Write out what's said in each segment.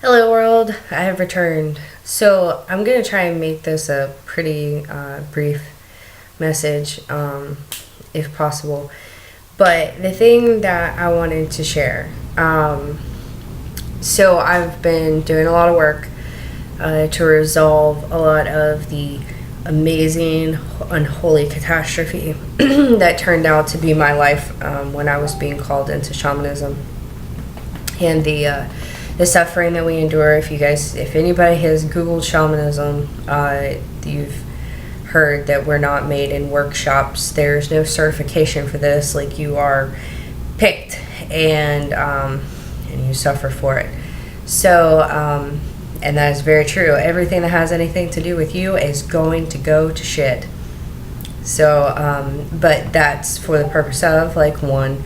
Hello world, I have returned. So I'm going to try and make this a pretty brief message, if possible. But the thing that I wanted to share, so I've been doing a lot of work to resolve a lot of the amazing, unholy catastrophe that turned out to be my life when I was being called into shamanism. And the suffering that we endure. If anybody has Googled shamanism, you've heard that we're not made in workshops. There's no certification for this. Like, you are picked and you suffer for it. So, and that is very true. Everything that has anything to do with you is going to go to shit. So, but that's for the purpose of, like, one,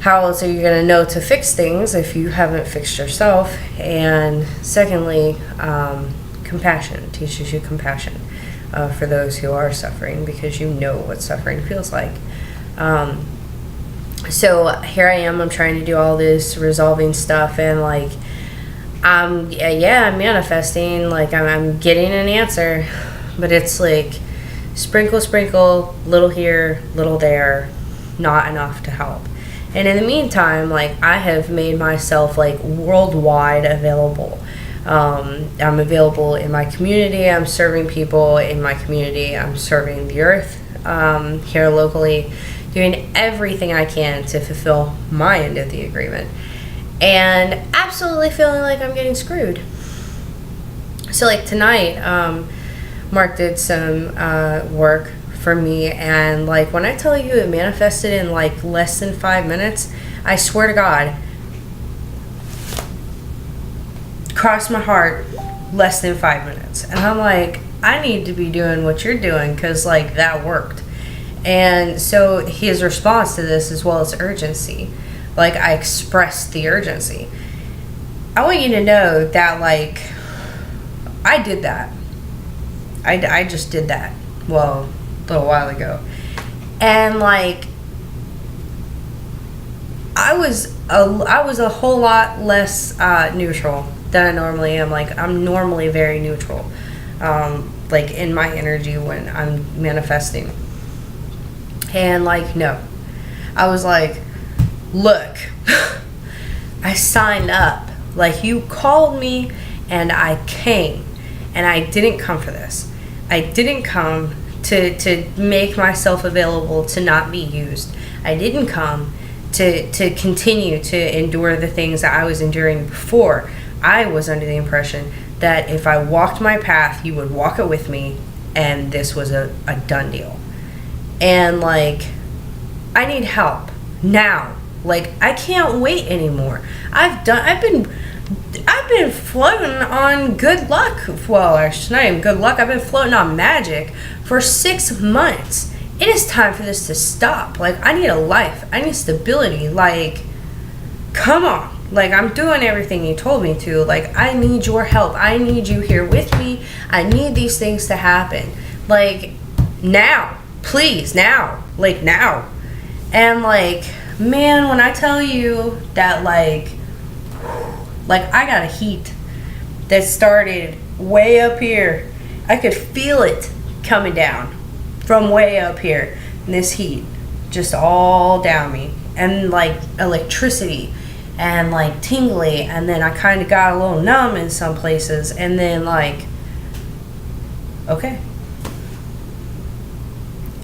how else are you going to know to fix things if you haven't fixed yourself? And secondly, compassion. It teaches you compassion for those who are suffering, because you know what suffering feels like. So here I am. I'm trying to do all this resolving stuff, and like, I'm manifesting. Like, I'm getting an answer, but it's like sprinkle, little here, little there, not enough to help. And in the meantime, like, I have made myself, like, worldwide available. I'm available in my community. I'm serving people in my community. I'm serving the earth here locally, doing everything I can to fulfill my end of the agreement. And absolutely feeling like I'm getting screwed. So, like, tonight, Mark did some work for me, and like, when I tell you it manifested in like less than 5 minutes, I swear to God, crossed my heart, less than 5 minutes. And I'm like, I need to be doing what you're doing, because like, that worked. And so his response to this, as well as urgency, like, I expressed the urgency. I want you to know that, like, I did that. I just did that. Well, a little while ago. And like, I was a whole lot less neutral than I normally am. Like, I'm normally very neutral, like, in my energy when I'm manifesting. And like, no, I was like, look, I signed up. Like, you called me and I came, and I didn't come for this. I didn't come to make myself available to not be used. I didn't come to continue to endure the things that I was enduring before. I was under the impression that if I walked my path, you would walk it with me, and this was a done deal. And like, I need help now. Like, I can't wait anymore. I've been floating on good luck. Well, actually, not even good luck. I've been floating on magic for 6 months. It is time for this to stop. Like, I need a life. I need stability. Like, come on. Like, I'm doing everything you told me to. Like, I need your help. I need you here with me. I need these things to happen. Like, now. Please, now. Like, now. And, like, man, when I tell you that, like, I got a heat that started way up here. I could feel it coming down from way up here. And this heat just all down me. And like, electricity and like tingly. And then I kind of got a little numb in some places. And then like, okay.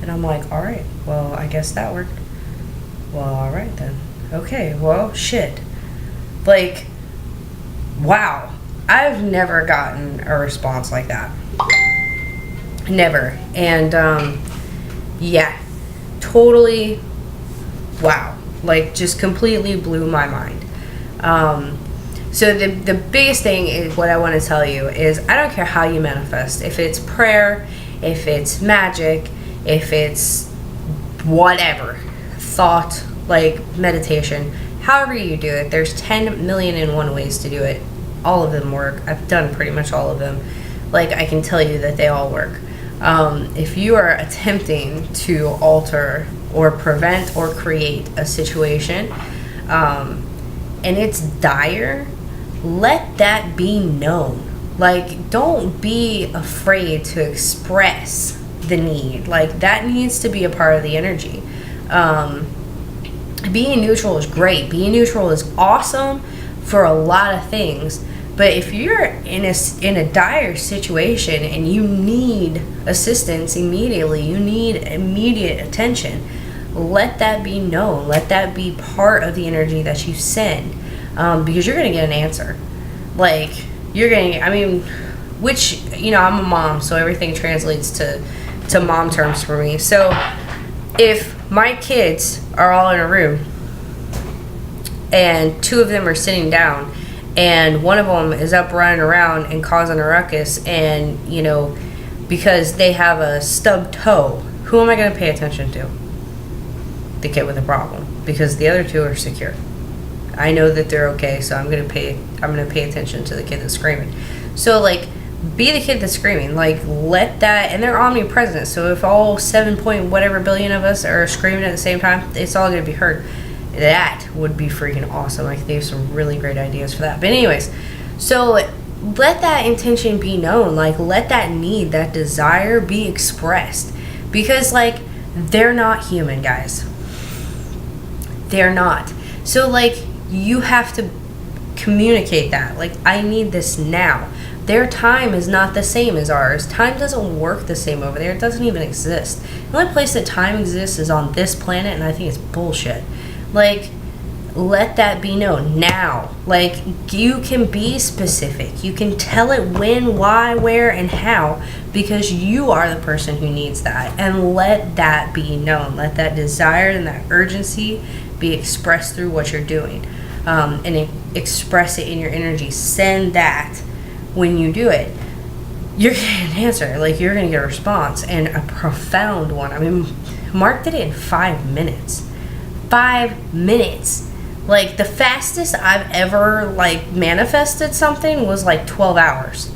And I'm like, all right, well, I guess that worked. Well, all right then. Okay, well, shit. Like, wow, I've never gotten a response like that. Never. And, yeah, totally, wow. Like, just completely blew my mind. So the biggest thing is, what I want to tell you is, I don't care how you manifest. If it's prayer, if it's magic, if it's whatever, thought, like meditation, however you do it, there's 10 million and one ways to do it. All of them work. I've done pretty much all of them. Like, I can tell you that they all work. If you are attempting to alter or prevent or create a situation, and it's dire, let that be known. Like, don't be afraid to express the need. Like, that needs to be a part of the energy. Being neutral is great. Being neutral is awesome for a lot of things. But if you're in a dire situation and you need assistance immediately, you need immediate attention, let that be known. Let that be part of the energy that you send, because you're going to get an answer. Like, you're going to, I mean, which, you know, I'm a mom, so everything translates to mom terms for me. So if my kids are all in a room and two of them are sitting down and one of them is up running around and causing a ruckus, and, you know, because they have a stubbed toe, who am I going to pay attention to? The kid with a problem, because the other two are secure. I know that they're okay, so I'm gonna pay attention to the kid that's screaming. So, like, be the kid that's screaming. Like, let that, and they're omnipresent. So if all 7 point whatever billion of us are screaming at the same time, it's all gonna be heard. That would be freaking awesome. Like, they have some really great ideas for that. But anyways, so let that intention be known. Like, let that need, that desire be expressed, because, like, they're not human, guys. They're not. So, like, you have to communicate that. Like, I need this now. Their time is not the same as ours. Time doesn't work the same over there. It doesn't even exist. The only place that time exists is on this planet, and I think it's bullshit. Like, let that be known now. Like, you can be specific. You can tell it when, why, where, and how, because you are the person who needs that. And let that be known. Let that desire and that urgency be expressed through what you're doing, and express it in your energy. Send that. When you do it, you're getting an answer. Like, you're gonna get a response, and a profound one. I mean, Mark did it in 5 minutes. 5 minutes. Like, the fastest I've ever, like, manifested something was like 12 hours.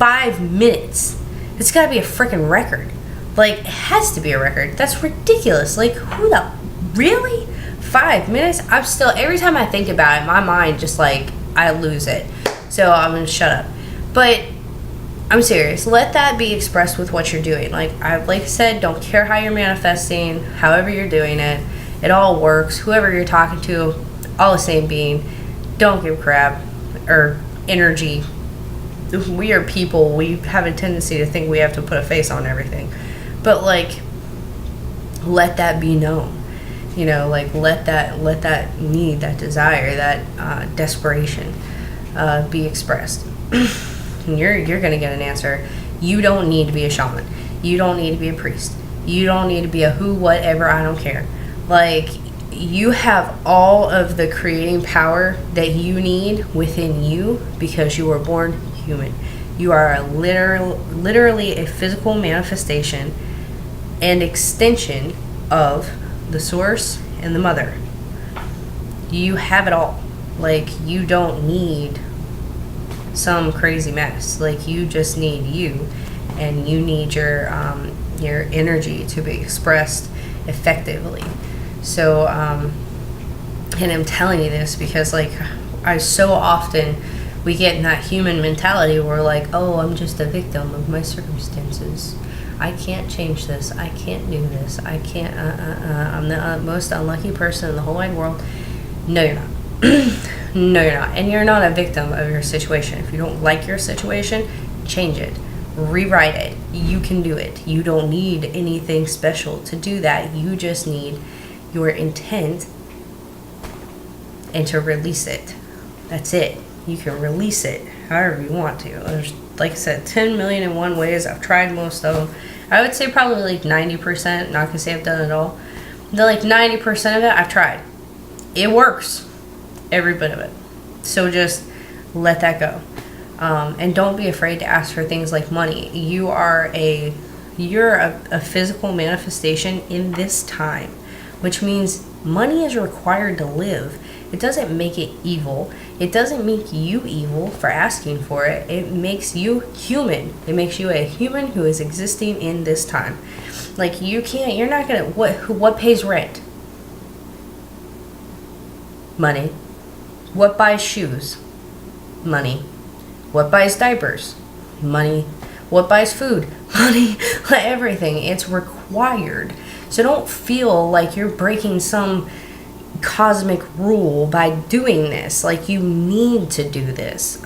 5 minutes. It's gotta be a freaking record. Like, it has to be a record. That's ridiculous. Like, who the, really? 5 minutes? I'm still, every time I think about it, my mind just, like, I lose it. So I'm gonna shut up. But I'm serious. Let that be expressed with what you're doing. Like I said, don't care how you're manifesting, however you're doing it. It all works. Whoever you're talking to, all the same being. Don't give crap or energy. We are people. We have a tendency to think we have to put a face on everything. But, like, let that be known. You know, like, let that need, that desire, that desperation be expressed. And you're gonna get an answer. You don't need to be a shaman. You don't need to be a priest. You don't need to be a who, whatever, I don't care. Like, you have all of the creating power that you need within you, because you were born human. You are literally a physical manifestation and extension of the source and the mother. You have it all. Like, you don't need some crazy mess. Like, you just need you, and you need your energy to be expressed effectively. So, and I'm telling you this because, like, I so often we get in that human mentality where we're like, oh, I'm just a victim of my circumstances. I can't change this. I can't do this. I can't, I'm the most unlucky person in the whole wide world. No, you're not. No, you're not. And you're not a victim of your situation. If you don't like your situation, change it. Rewrite it. You can do it. You don't need anything special to do that. You just need your intent and to release it. That's it. You can release it however you want to. There's, like I said, 10 million and one ways. I've tried most of them. I would say probably like 90%. Not gonna say I've done it all. The like 90% of it I've tried. It works. Every bit of it. So just let that go. And don't be afraid to ask for things like money. You're a physical manifestation in this time, which means money is required to live. It doesn't make it evil. It doesn't make you evil for asking for it. It makes you human. It makes you a human who is existing in this time. Like, you're not gonna, what pays rent? Money. What buys shoes? Money. What buys diapers? Money. What buys food? Money. Everything. It's required. So don't feel like you're breaking some cosmic rule by doing this. Like, you need to do this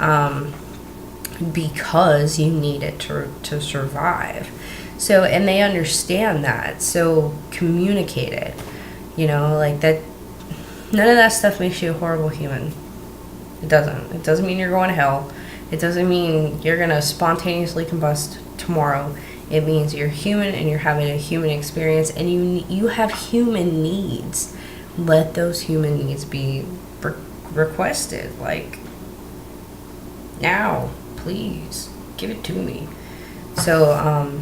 because you need it to survive. So, and they understand that. So communicate it. Like that. None of that stuff makes you a horrible human. It doesn't. It doesn't mean you're going to hell. It doesn't mean you're going to spontaneously combust tomorrow. It means you're human and you're having a human experience, and you have human needs. Let those human needs be requested. Like, now, please, give it to me. So,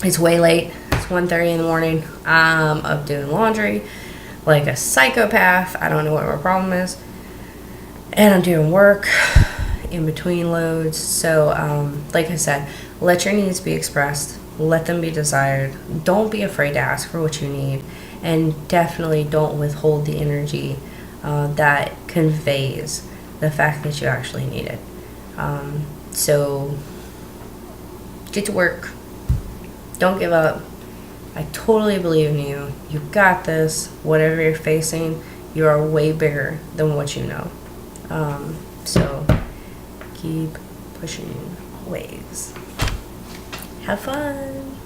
it's way late. It's 1:30 in the morning. I'm up doing laundry like a psychopath. I don't know what my problem is. And I'm doing work in between loads. So, like I said, let your needs be expressed. Let them be desired. Don't be afraid to ask for what you need. And definitely don't withhold the energy that conveys the fact that you actually need it. So, get to work. Don't give up. I totally believe in you. You got this. Whatever you're facing, you are way bigger than what you know. So keep pushing waves. Have fun.